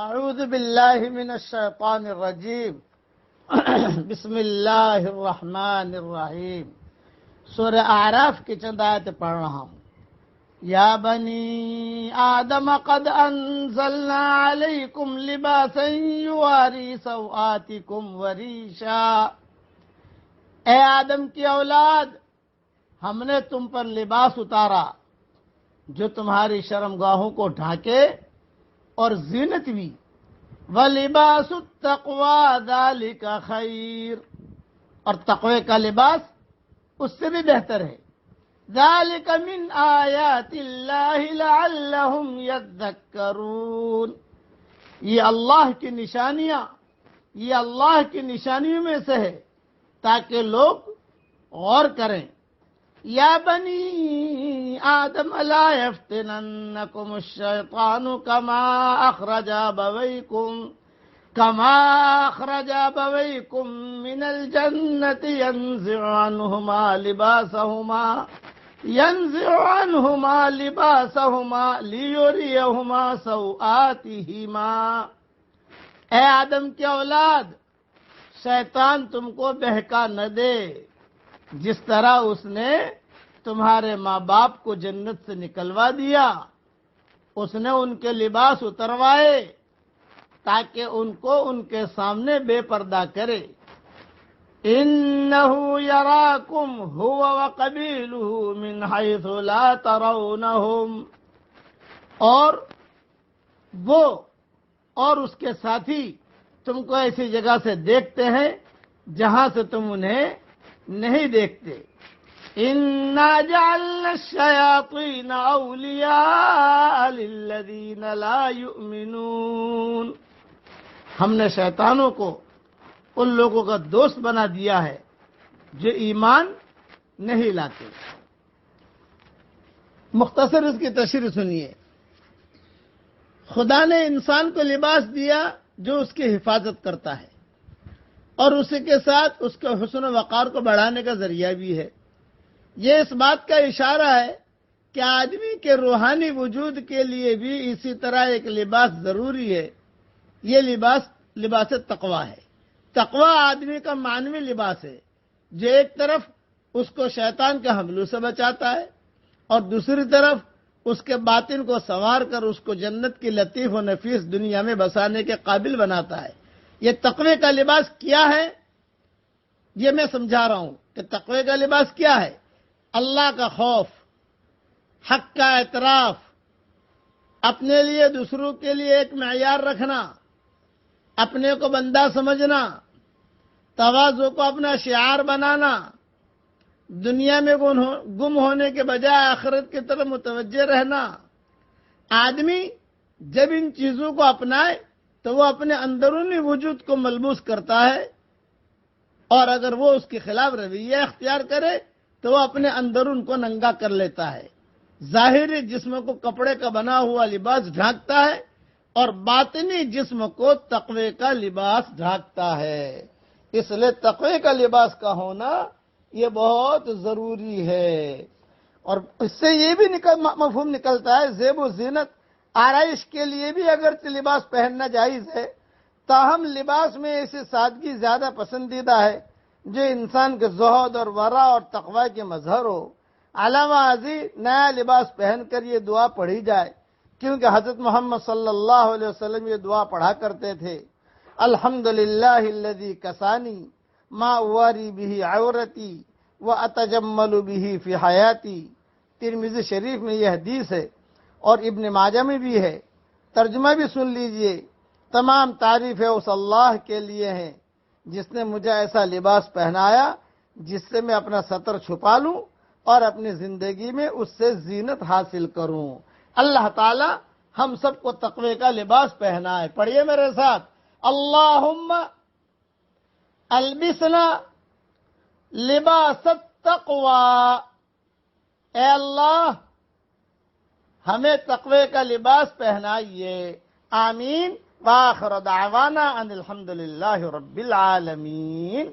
اعوذ باللہ من الشیطان الرجیم بسم اللہ الرحمن الرحیم سورہ اعراف کی چند آیتیں پڑھ رہا ہوں۔ یا بنی آدم قد انزلنا علیکم لباسا یواری سوآتکم وریشا، اے آدم کی اولاد، ہم نے تم پر لباس اتارا جو تمہاری شرمگاہوں کو ڈھانکے اور زینت بھی۔ وَلِبَاسُ التَّقْوَى ذَلِكَ خَيْرٌ، اور تقوی کا لباس اس سے بھی بہتر ہے۔ ذَلِكَ مِنْ آیَاتِ اللَّهِ لَعَلَّهُمْ يَذَّكَّرُونَ، یہ اللہ کی نشانیاں، یہ اللہ کی نشانیوں میں سے ہے تاکہ لوگ غور کریں۔ یا بنی آدم لا یفتننکم الشیطان کما اخرج ابویکم من الجنة ينزع عنہما لباسہما لیریہما سوآتہما، اے آدم کی اولاد، شیطان تم کو بہکا نہ دے جس طرح اس نے تمہارے ماں باپ کو جنت سے نکلوا دیا، اس نے ان کے لباس اتروائے تاکہ ان کو ان کے سامنے بے پردہ کرے۔ انہو یراکم ہو وقبیلہ من حیث لا ترونہم، اور وہ اور اس کے ساتھی تم کو ایسی جگہ سے دیکھتے ہیں جہاں سے تم انہیں نہیں دیکھتے۔ اِنَّا جَعَلْنَا الشَّيَاطِينَ أَوْلِيَاءَ لِلَّذِينَ لَا يُؤْمِنُونَ، ہم نے شیطانوں کو ان لوگوں کا دوست بنا دیا ہے جو ایمان نہیں لاتے۔ مختصر اس کی تشریح سنیے۔ خدا نے انسان کو لباس دیا جو اس کی حفاظت کرتا ہے اور اسی کے ساتھ اس کے حسن و وقار کو بڑھانے کا ذریعہ بھی ہے۔ یہ اس بات کا اشارہ ہے کہ آدمی کے روحانی وجود کے لیے بھی اسی طرح ایک لباس ضروری ہے۔ یہ لباس تقوی ہے۔ تقوی آدمی کا معنوی لباس ہے جو ایک طرف اس کو شیطان کے حملوں سے بچاتا ہے اور دوسری طرف اس کے باطن کو سنوار کر اس کو جنت کی لطیف و نفیس دنیا میں بسانے کے قابل بناتا ہے۔ یہ تقوی کا لباس کیا ہے؟ یہ میں سمجھا رہا ہوں کہ تقوی کا لباس کیا ہے؟ اللہ کا خوف، حق کا اعتراف، اپنے لیے دوسروں کے لیے ایک معیار رکھنا، اپنے کو بندہ سمجھنا، تواضع کو اپنا شعار بنانا، دنیا میں گم ہونے کے بجائے آخرت کی طرف متوجہ رہنا۔ آدمی جب ان چیزوں کو اپنائے تو وہ اپنے اندرونی وجود کو ملبوس کرتا ہے، اور اگر وہ اس کے خلاف رویہ اختیار کرے تو وہ اپنے اندرون کو ننگا کر لیتا ہے۔ ظاہری جسم کو کپڑے کا بنا ہوا لباس ڈھانکتا ہے اور باطنی جسم کو تقوی کا لباس ڈھانکتا ہے۔ اس لیے تقوی کا لباس کا ہونا یہ بہت ضروری ہے۔ اور اس سے یہ بھی مفہوم نکلتا ہے، زیب و زینت، آرائش کے لیے بھی اگرچہ لباس پہننا جائز ہے، تاہم لباس میں ایسی سادگی زیادہ پسندیدہ ہے جو انسان کے زہد اور ورع اور تقوی کے مظہر ہو۔ علاوہ ازیں نیا لباس پہن کر یہ دعا پڑھی جائے، کیونکہ حضرت محمد صلی اللہ علیہ وسلم یہ دعا پڑھا کرتے تھے۔ الحمدللہ الذی کسانی ما اواری بہ عورتی واتجمل بہ فی حیاتی، ترمذی شریف میں یہ حدیث ہے اور ابن ماجہ میں بھی ہے۔ ترجمہ بھی سن لیجئے۔ تمام تعریفیں اس اللہ کے لیے ہیں جس نے مجھے ایسا لباس پہنایا جس سے میں اپنا ستر چھپا لوں اور اپنی زندگی میں اس سے زینت حاصل کروں۔ اللہ تعالی ہم سب کو تقوی کا لباس پہنائے۔ پڑھیے میرے ساتھ، اللہم البسنا لباس التقوی، اے اللہ ہمیں تقوی کا لباس پہنائیے۔ آمین۔ وآخر دعوانا ان الحمدللہ رب العالمین۔